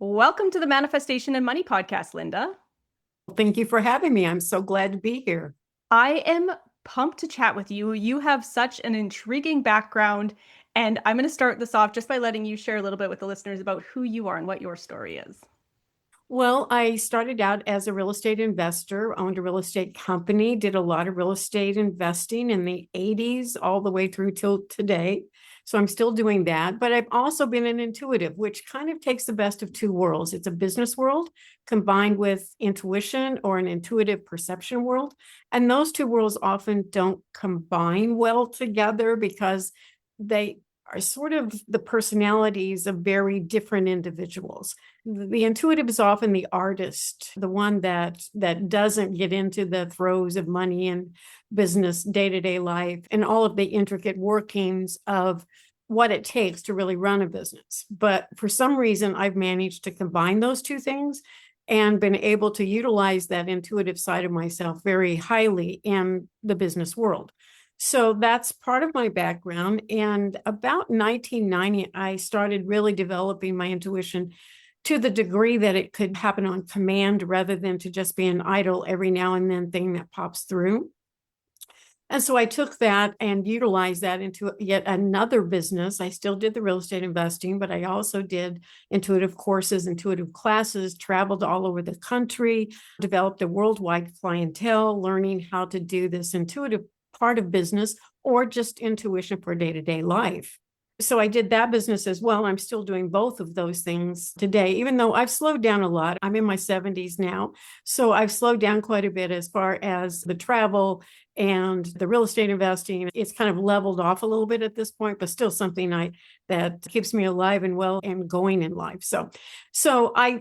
Welcome to the Manifestation and Money podcast, Linda. Thank you for having me. I'm so glad to be here. I am pumped to chat with you. You have such an intriguing background, and I'm going to start this off just by letting you share a little bit with the listeners about who you are and what your story is. Well, I started out as a real estate investor, owned a real estate company, did a lot of real estate investing in the 80s all the way through till today. So I'm still doing that. But I've also been an intuitive, which kind of takes the best of two worlds. It's a business world combined with intuition or an intuitive perception world. And those two worlds often don't combine well together because they are sort of the personalities of very different individuals. The intuitive is often the artist, the one that doesn't get into the throes of money and business day-to-day life and all of the intricate workings of what it takes to really run a business. But for some reason, I've managed to combine those two things and been able to utilize that intuitive side of myself very highly in the business world. So that's part of my background. And about 1990, I started really developing my intuition to the degree that it could happen on command rather than to just be an idle every now and then thing that pops through. And so I took that and utilized that into yet another business. I still did the real estate investing, but I also did intuitive courses, intuitive classes, traveled all over the country, developed a worldwide clientele, learning how to do this intuitive part of business or just intuition for day-to-day life. So I did that business as well. I'm still doing both of those things today, even though I've slowed down a lot. I'm in my 70s now. So I've slowed down quite a bit as far as the travel and the real estate investing. It's kind of leveled off a little bit at this point, but still something that keeps me alive and well and going in life. So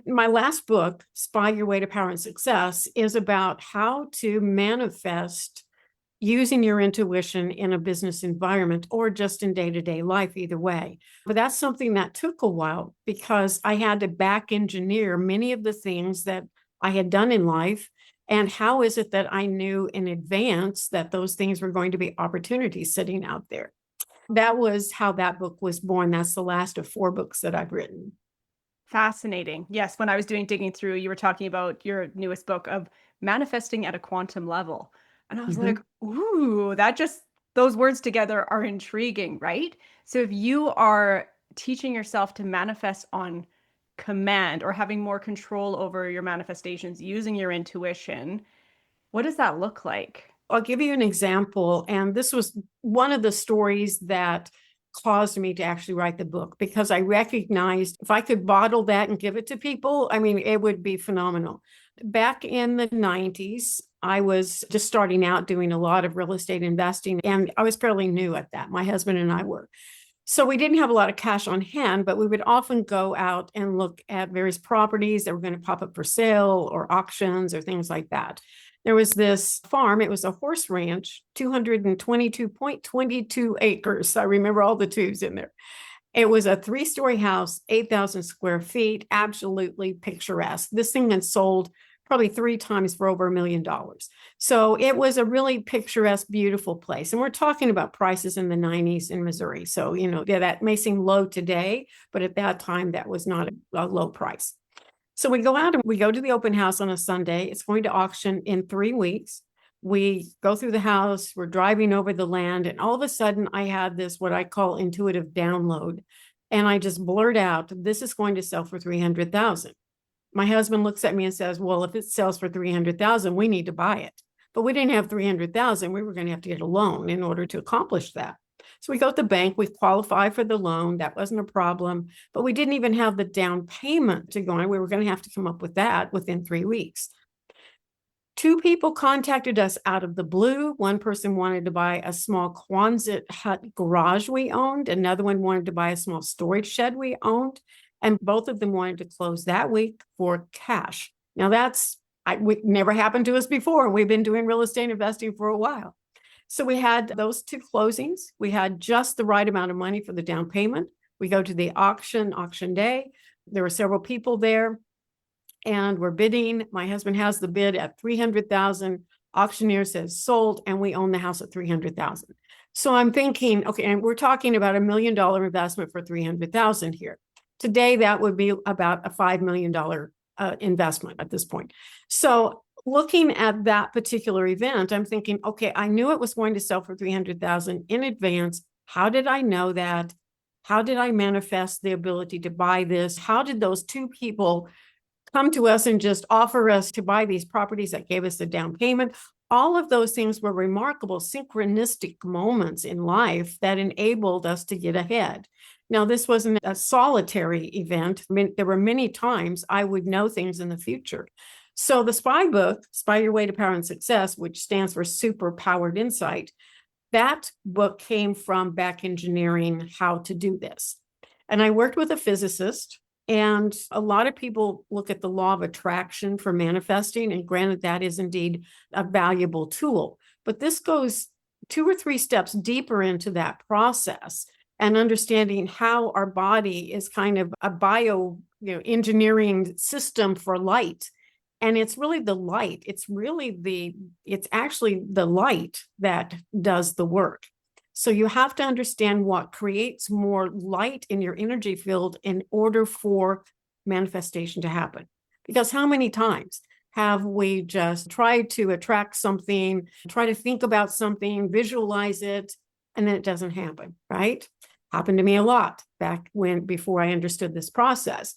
my last book, Spy Your Way to Power and Success, is about how to manifest using your intuition in a business environment or just in day-to-day life, either way. But that's something that took a while because I had to back engineer many of the things that I had done in life. And how is it that I knew in advance that those things were going to be opportunities sitting out there? That was how that book was born. That's the last of 4 books that I've written. Fascinating. Yes, when I was doing digging through, you were talking about your newest book of manifesting at a quantum level. And I was like, Mhm. ooh, those words together are intriguing, right? So if you are teaching yourself to manifest on command or having more control over your manifestations using your intuition, what does that look like? I'll give you an example. And this was one of the stories that caused me to actually write the book because I recognized if I could bottle that and give it to people, I mean, it would be phenomenal. Back in the 90s, I was just starting out doing a lot of real estate investing, and I was fairly new at that. My husband and I were. So we didn't have a lot of cash on hand, but we would often go out and look at various properties that were going to pop up for sale or auctions or things like that. There was this farm, it was a horse ranch, 222.22 acres. I remember all the twos in there. It was a 3-story house, 8,000 square feet, absolutely picturesque. This thing had sold probably 3 times for over $1 million. So it was a really picturesque, beautiful place. And we're talking about prices in the 90s in Missouri. So, yeah, that may seem low today, but at that time, that was not a low price. So we go out and we go to the open house on a Sunday. It's going to auction in 3 weeks. We go through the house, we're driving over the land, and all of a sudden I had this, what I call intuitive download. And I just blurt out, this is going to sell for 300,000. My husband looks at me and says, well, if it sells for 300,000, we need to buy it. But we didn't have 300,000. We were going to have to get a loan in order to accomplish that. So we go to the bank, we qualify for the loan. That wasn't a problem, but we didn't even have the down payment to go on. We were going to have to come up with that within 3 weeks. 2 people contacted us out of the blue. One person wanted to buy a small Quonset hut garage we owned. Another one wanted to buy a small storage shed we owned. And both of them wanted to close that week for cash. Now we never happened to us before. We've been doing real estate investing for a while. So we had those 2 closings. We had just the right amount of money for the down payment. We go to the auction day. There were several people there and we're bidding. My husband has the bid at 300,000. Auctioneer says sold, and we own the house at 300,000. So I'm thinking, okay, and we're talking about $1 million investment for 300,000 here. Today, that would be about a $5 million investment at this point. So looking at that particular event, I'm thinking, okay, I knew it was going to sell for 300,000 in advance. How did I know that? How did I manifest the ability to buy this? How did those two people come to us and just offer us to buy these properties that gave us the down payment? All of those things were remarkable synchronistic moments in life that enabled us to get ahead. Now, this wasn't a solitary event. I mean, there were many times I would know things in the future. So the SPY book, Spy Your Way to Power and Success, which stands for Super Powered Insight, that book came from back engineering how to do this. And I worked with a physicist, and a lot of people look at the law of attraction for manifesting. And granted, that is indeed a valuable tool. But this goes 2 or 3 steps deeper into that process and understanding how our body is kind of a bio engineering system for light. And it's really the light. It's actually the light that does the work. So you have to understand what creates more light in your energy field in order for manifestation to happen. Because how many times have we just tried to attract something, try to think about something, visualize it, and then it doesn't happen, right? Happened to me a lot before I understood this process.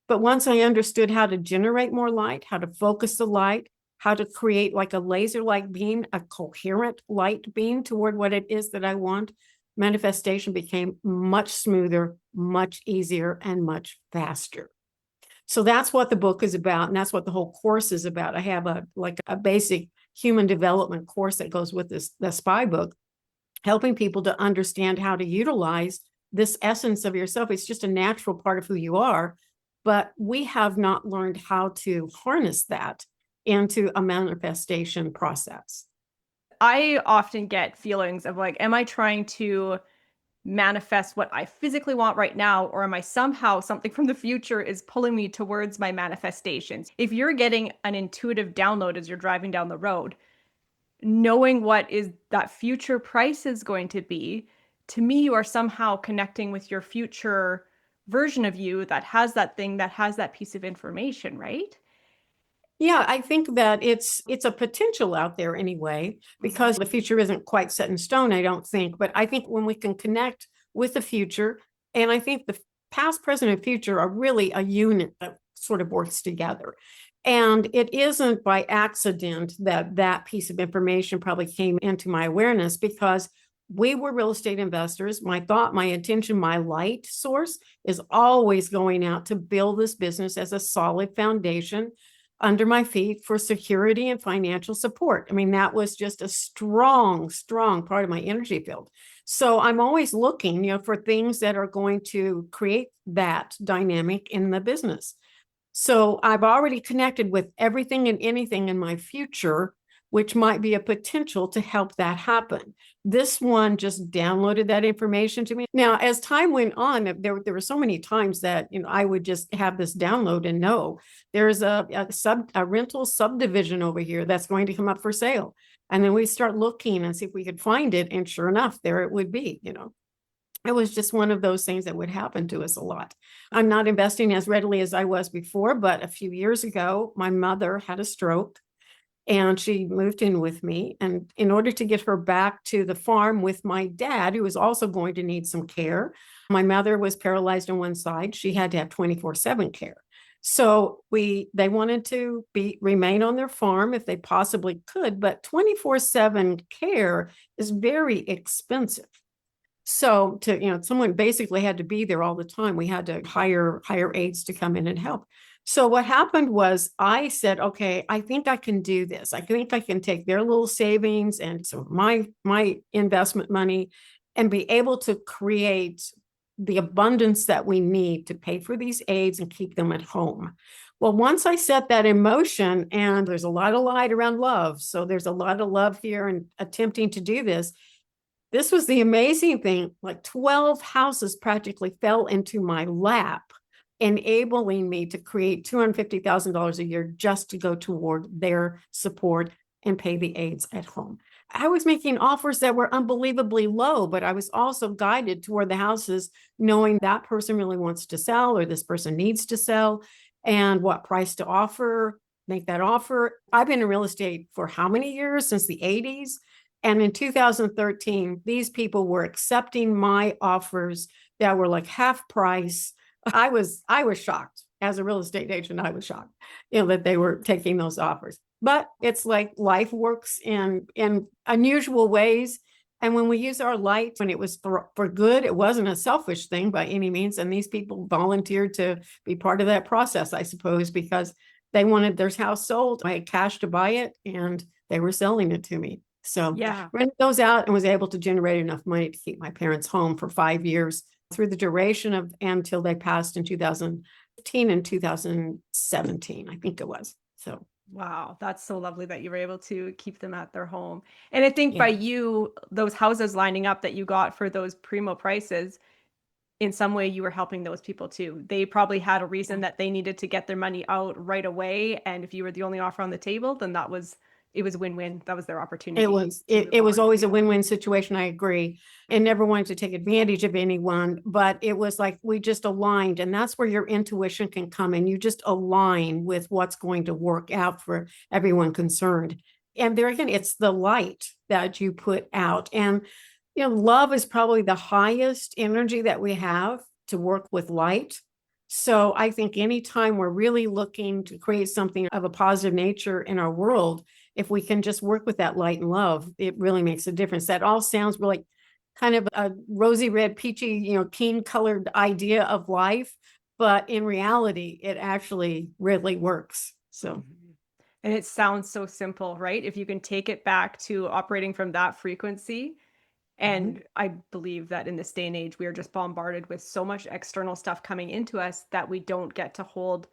But once I understood how to generate more light, how to focus the light, how to create like a laser-like beam, a coherent light beam toward what it is that I want, manifestation became much smoother, much easier, and much faster. So that's what the book is about, and that's what the whole course is about. I have a basic human development course that goes with the SPY book, helping people to understand how to utilize this essence of yourself. It's just a natural part of who you are, but we have not learned how to harness that into a manifestation process. I often get feelings of like, am I trying to manifest what I physically want right now, or am I somehow something from the future is pulling me towards my manifestations? If you're getting an intuitive download as you're driving down the road, knowing what is that future price is going to be, to me, you are somehow connecting with your future version of you that has that thing, that has that piece of information, right? Yeah, I think that it's a potential out there anyway, because the future isn't quite set in stone, I don't think. But I think when we can connect with the future, and I think the past, present, and future are really a unit that sort of works together. And it isn't by accident that that piece of information probably came into my awareness, because we were real estate investors. My thought, my intention, my light source is always going out to build this business as a solid foundation under my feet for security and financial support. I mean, that was just a strong, strong part of my energy field. So I'm always looking, for things that are going to create that dynamic in the business. So I've already connected with everything and anything in my future, which might be a potential to help that happen. This one just downloaded that information to me. Now, as time went on, there were so many times that I would just have this download and know there's a rental subdivision over here that's going to come up for sale. And then we start looking and see if we could find it. And sure enough, there it would be, It was just one of those things that would happen to us a lot. I'm not investing as readily as I was before, but a few years ago, my mother had a stroke and she moved in with me. And in order to get her back to the farm with my dad, who was also going to need some care, my mother was paralyzed on one side. She had to have 24/7 care. So they wanted to remain on their farm if they possibly could, but 24/7 care is very expensive. So someone basically had to be there all the time. We had to hire aides to come in and help. So what happened was I said, okay, I think I can do this. I think I can take their little savings and so my investment money and be able to create the abundance that we need to pay for these aides and keep them at home. Well, once I set that in motion, and there's a lot of light around love. So there's a lot of love here and attempting to do this. This was the amazing thing, like 12 houses practically fell into my lap, enabling me to create $250,000 a year just to go toward their support and pay the aides at home. I was making offers that were unbelievably low, but I was also guided toward the houses, knowing that person really wants to sell or this person needs to sell and what price to offer, make that offer. I've been in real estate for how many years? Since the 80s. And in 2013, these people were accepting my offers that were like half price. I was shocked. As a real estate agent, I was shocked, that they were taking those offers. But it's like life works in unusual ways. And when we use our light, when it was for good, it wasn't a selfish thing by any means. And these people volunteered to be part of that process, I suppose, because they wanted their house sold. I had cash to buy it and they were selling it to me. So Yeah. rented those out and was able to generate enough money to keep my parents home for 5 years through the duration of until they passed in 2015 and 2017, I think it was. So Wow, that's so lovely that you were able to keep them at their home. And I think by yeah, you, those houses lining up that you got for those primo prices, in some way you were helping those people too. They probably had a reason yeah. that they needed to get their money out right away. And if you were the only offer on the table, then it was win-win. That was their It opportunity was to it, move it was on. always a win-win situation. I agree. And never wanted to take advantage of anyone, but it was like we just aligned. And that's where your intuition can come in. You just align with what's going to work out for everyone concerned. And there again, it's the light that you put out. And love is probably the highest energy that we have to work with light. So I think anytime we're really looking to create something of a positive nature in our world, if we can just work with that light and love, it really makes a difference. That all sounds really kind of a rosy red, peachy, keen colored idea of life. But in reality, it actually really works. So, Mhm. And it sounds so simple, right? If you can take it back to operating from that frequency. mhm. And I believe that in this day and age, we are just bombarded with so much external stuff coming into us that we don't get to hold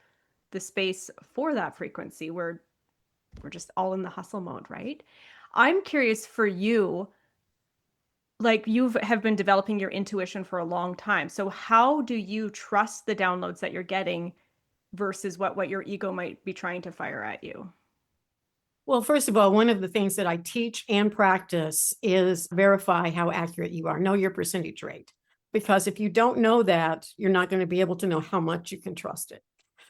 the space for that frequency. We're just all in the hustle mode, right? I'm curious for you, like you have been developing your intuition for a long time. So how do you trust the downloads that you're getting versus what your ego might be trying to fire at you? Well, first of all, one of the things that I teach and practice is verify how accurate you are. Know your percentage rate. Because if you don't know that, you're not going to be able to know how much you can trust it.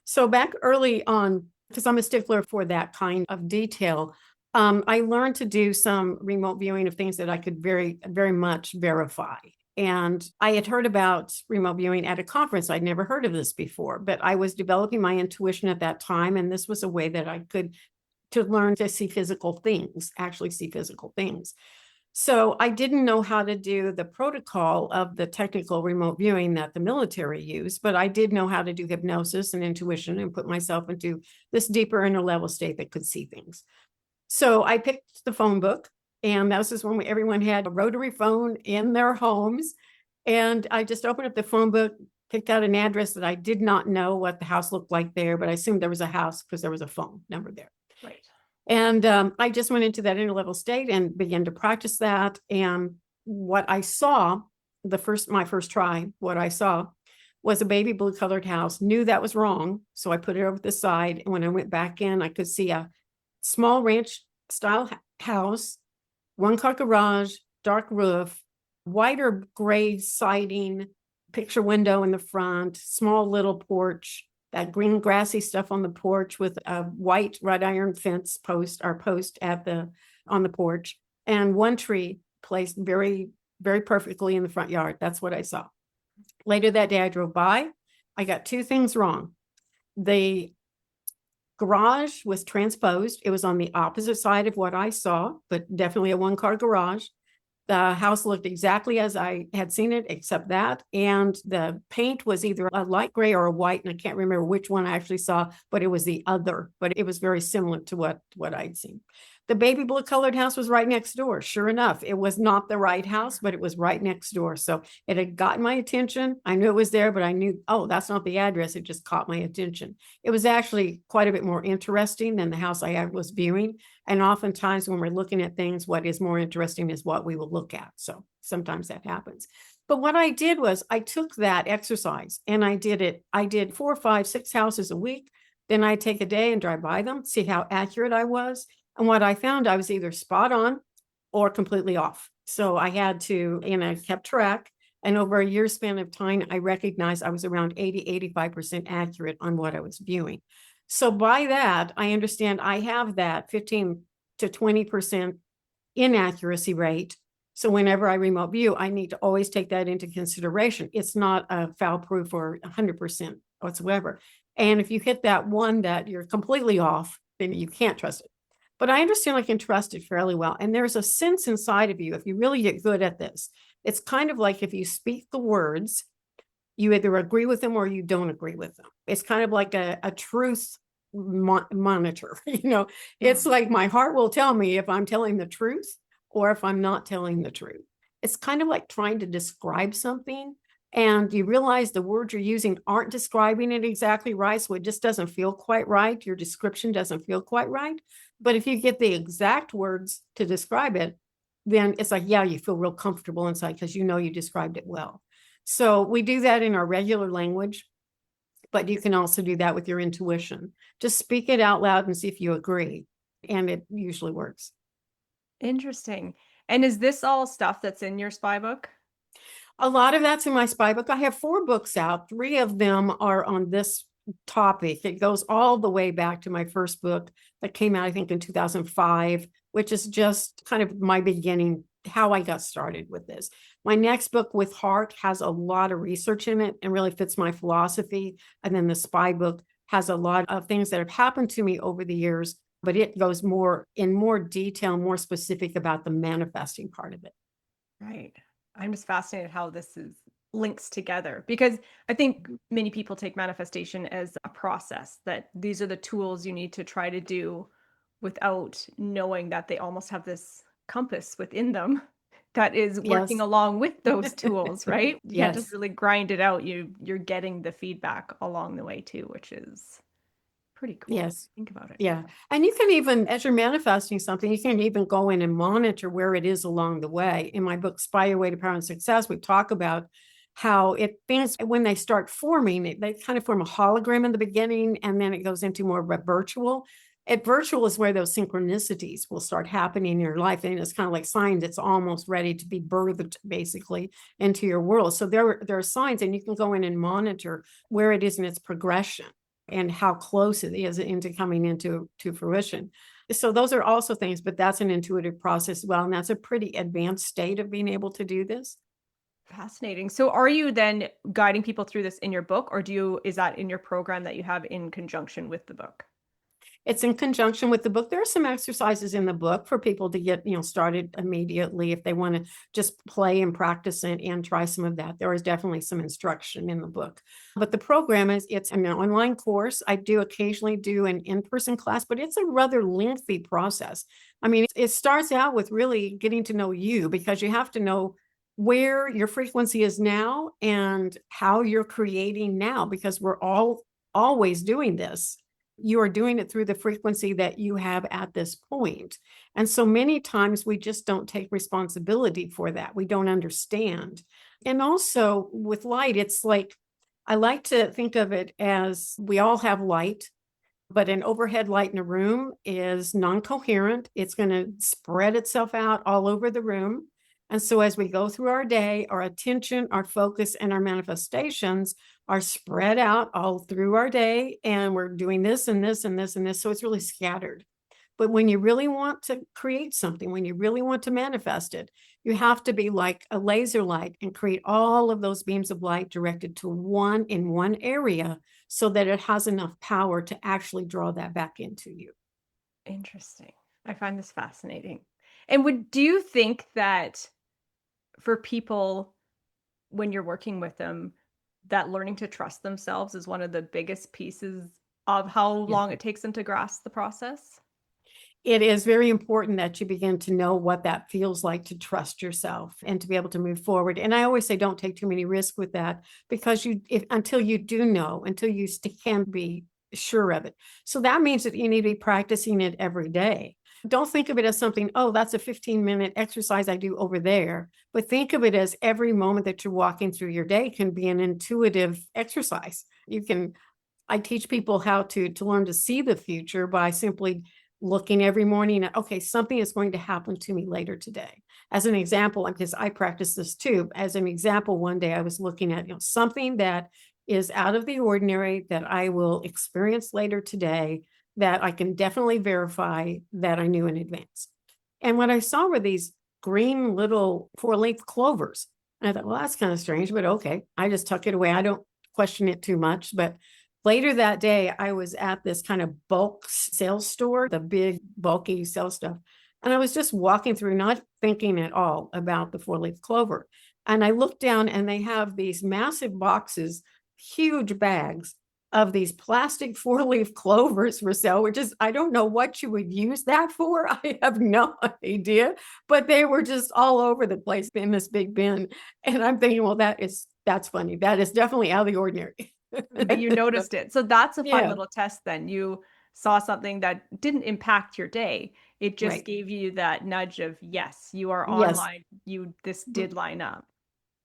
So back early on, because I'm a stickler for that kind of detail, I learned to do some remote viewing of things that I could very, very much verify. And I had heard about remote viewing at a conference. I'd never heard of this before, but I was developing my intuition at that time. And this was a way that I could to learn to see physical things, actually see physical things. So I didn't know how to do the protocol of the technical remote viewing that the military used, but I did know how to do hypnosis and intuition and put myself into this deeper inner level state that could see things. So I picked the phone book, and that was just when everyone had a rotary phone in their homes. And I just opened up the phone book, picked out an address that I did not know what the house looked like there, but I assumed there was a house because there was a phone number there. Right. And I just went into that inner level state and began to practice that. And what I saw, my first try, what I saw was a baby blue colored house. Knew that was wrong, so I put it over the side. And when I went back in, I could see a small ranch style house, one car garage, dark roof, white or gray siding, picture window in the front, small little porch, that green grassy stuff on the porch with a white wrought iron fence post on the porch, and one tree placed very, very perfectly in the front yard. That's what I saw. Later that day, I drove by. I got two things wrong. The garage was transposed. It was on the opposite side of what I saw, but definitely a one-car garage. The house looked exactly as I had seen it, except that. And the paint was either a light gray or a white. And I can't remember which one I actually saw, but it was the other. But it was very similar to what I'd seen. The baby blue colored house was right next door. Sure enough, it was not the right house, but it was right next door. So it had gotten my attention. I knew it was there, but I knew, oh, that's not the address. It just caught my attention. It was actually quite a bit more interesting than the house I was viewing. And oftentimes when we're looking at things, what is more interesting is what we will look at. So sometimes that happens. But what I did was I took that exercise and I did it. I did 4, 5, 6 houses a week. Then I take a day and drive by them, see how accurate I was. And what I found, I was either spot on or completely off. So I had to, and I kept track. And over a year span of time, I recognized I was around 80, 85% accurate on what I was viewing. So by that, I understand I have that 15 to 20% inaccuracy rate. So whenever I remote view, I need to always take that into consideration. It's not a foul proof or 100% whatsoever. And if you hit that one that you're completely off, then you can't trust it. But I understand I can trust it fairly well. And there's a sense inside of you, if you really get good at this, it's kind of like if you speak the words, you either agree with them or you don't agree with them. It's kind of like a truth monitor. It's like my heart will tell me if I'm telling the truth or if I'm not telling the truth. It's kind of like trying to describe something and you realize the words you're using aren't describing it exactly right. So it just doesn't feel quite right. Your description doesn't feel quite right. But if you get the exact words to describe it, then it's like, yeah, you feel real comfortable inside because you described it well. So we do that in our regular language, but you can also do that with your intuition. Just speak it out loud and see if you agree. And it usually works. Interesting. And is this all stuff that's in your spy book? A lot of that's in my spy book. I have 4 books out. 3 of them are on this topic. It goes all the way back to my first book that came out, I think, in 2005, which is just kind of my beginning, how I got started with this. My next book, With Heart, has a lot of research in it and really fits my philosophy. And then the spy book has a lot of things that have happened to me over the years, but it goes in more detail, more specific about the manifesting part of it. Right. I'm just fascinated how this is links together because I think many people take manifestation as a process that these are the tools you need to try to do without knowing that they almost have this compass within them that is working Yes. along with those tools, right? You can't just Yes. really grind it out. You're getting the feedback along the way too, which is pretty cool. Yes. Think about it. Yeah. And you can even, as you're manifesting something, you can even go in and monitor where it is along the way. In my book, Spy Your Way to Power and Success, we talk about how things, when they start forming, they kind of form a hologram in the beginning, and then it goes into more of a virtual. At virtual is where those synchronicities will start happening in your life. And it's kind of like signs it's almost ready to be birthed basically into your world. So there are signs, and you can go in and monitor where it is in its progression and how close it is into coming into fruition. So those are also things, but that's an intuitive process as well. And that's a pretty advanced state of being able to do this. Fascinating. So are you then guiding people through this in your book or is that in your program that you have in conjunction with the book? It's in conjunction with the book. There are some exercises in the book for people to get, started immediately if they want to just play and practice and try some of that. There is definitely some instruction in the book. But the program it's an online course. I do occasionally do an in-person class, but it's a rather lengthy process. I mean, it starts out with really getting to know you because you have to know where your frequency is now and how you're creating now because we're all always doing this. You are doing it through the frequency that you have at this point. And so many times we just don't take responsibility for that. We don't understand. And also with light, it's like, I like to think of it as we all have light, but an overhead light in a room is non-coherent. It's going to spread itself out all over the room. And so as we go through our day, our attention, our focus, and our manifestations are spread out all through our day. And we're doing this and this and this and this. So it's really scattered. But when you really want to create something, when you really want to manifest it, you have to be like a laser light and create all of those beams of light directed to one area so that it has enough power to actually draw that back into you. Interesting. I find this fascinating. And do you think that for people when you're working with them, that learning to trust themselves is one of the biggest pieces of how Yeah. long it takes them to grasp the process? It is very important that you begin to know what that feels like to trust yourself and to be able to move forward. And I always say, don't take too many risks with that because until you do know, until you can be sure of it. So that means that you need to be practicing it every day. Don't think of it as something, oh, that's a 15-minute exercise I do over there. But think of it as every moment that you're walking through your day can be an intuitive exercise. I teach people how to learn to see the future by simply looking every morning at, okay, something is going to happen to me later today. As an example, because I practice this too, as an example, one day I was looking at, something that is out of the ordinary that I will experience later today that I can definitely verify that I knew in advance. And what I saw were these green little four-leaf clovers. And I thought, well, that's kind of strange, but okay. I just tuck it away. I don't question it too much. But later that day, I was at this kind of bulk sales store, the big bulky sales stuff. And I was just walking through, not thinking at all about the four-leaf clover. And I looked down and they have these massive boxes, huge bags of these plastic four-leaf clovers for sale, which is, I don't know what you would use that for. I have no idea, but they were just all over the place in this big bin. And I'm thinking, well, that's funny. That is definitely out of the ordinary. But you noticed it. So that's a fun Yeah, little test then. You saw something that didn't impact your day. It just right. gave you that nudge of, yes, you are Yes. online. This did line up.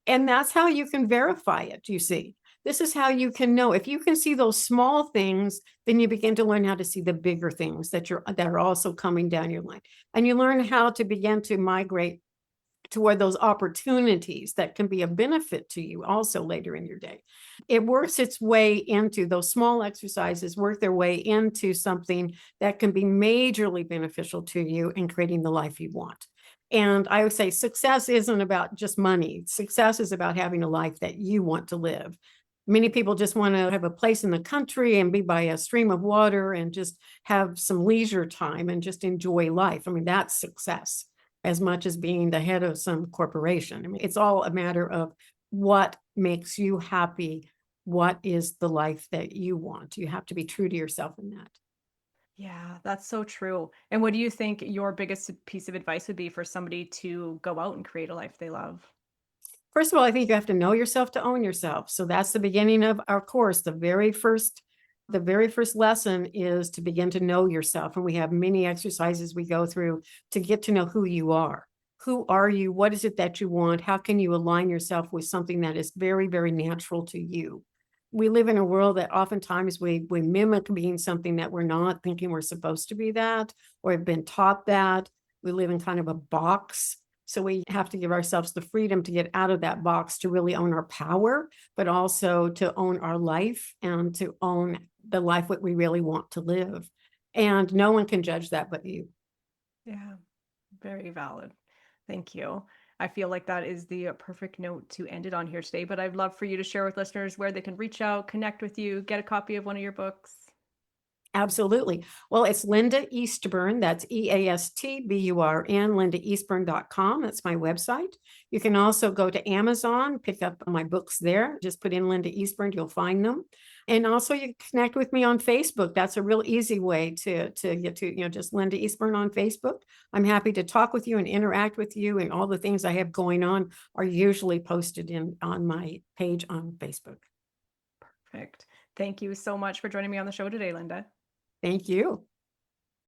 And that's how you can verify it, you see. This is how you can know. If you can see those small things, then you begin to learn how to see the bigger things that are also coming down your line. And you learn how to begin to migrate toward those opportunities that can be a benefit to you also later in your day. It works its way into those small exercises, work their way into something that can be majorly beneficial to you in creating the life you want. And I would say success isn't about just money. Success is about having a life that you want to live. Many people just want to have a place in the country and be by a stream of water and just have some leisure time and just enjoy life. I mean, that's success as much as being the head of some corporation. I mean, it's all a matter of what makes you happy. What is the life that you want? You have to be true to yourself in that. Yeah, that's so true. And what do you think your biggest piece of advice would be for somebody to go out and create a life they love? First of all, I think you have to know yourself to own yourself. So that's the beginning of our course. The very first lesson is to begin to know yourself. And we have many exercises we go through to get to know who you are. Who are you? What is it that you want? How can you align yourself with something that is very, very natural to you? We live in a world that oftentimes we mimic being something that we're not, thinking we're supposed to be that, or have been taught that. We live in kind of a box. So we have to give ourselves the freedom to get out of that box to really own our power, but also to own our life and to own the life that we really want to live. And no one can judge that but you. Yeah, very valid. Thank you. I feel like that is the perfect note to end it on here today, but I'd love for you to share with listeners where they can reach out, connect with you, get a copy of one of your books. Absolutely. Well, it's Linda Eastburn. That's Eastburn, lindaeastburn.com. That's my website. You can also go to Amazon, pick up my books there. Just put in Linda Eastburn, you'll find them. And also you can connect with me on Facebook. That's a real easy way to get to, just Linda Eastburn on Facebook. I'm happy to talk with you and interact with you, and all the things I have going on are usually posted on my page on Facebook. Perfect. Thank you so much for joining me on the show today, Linda. Thank you.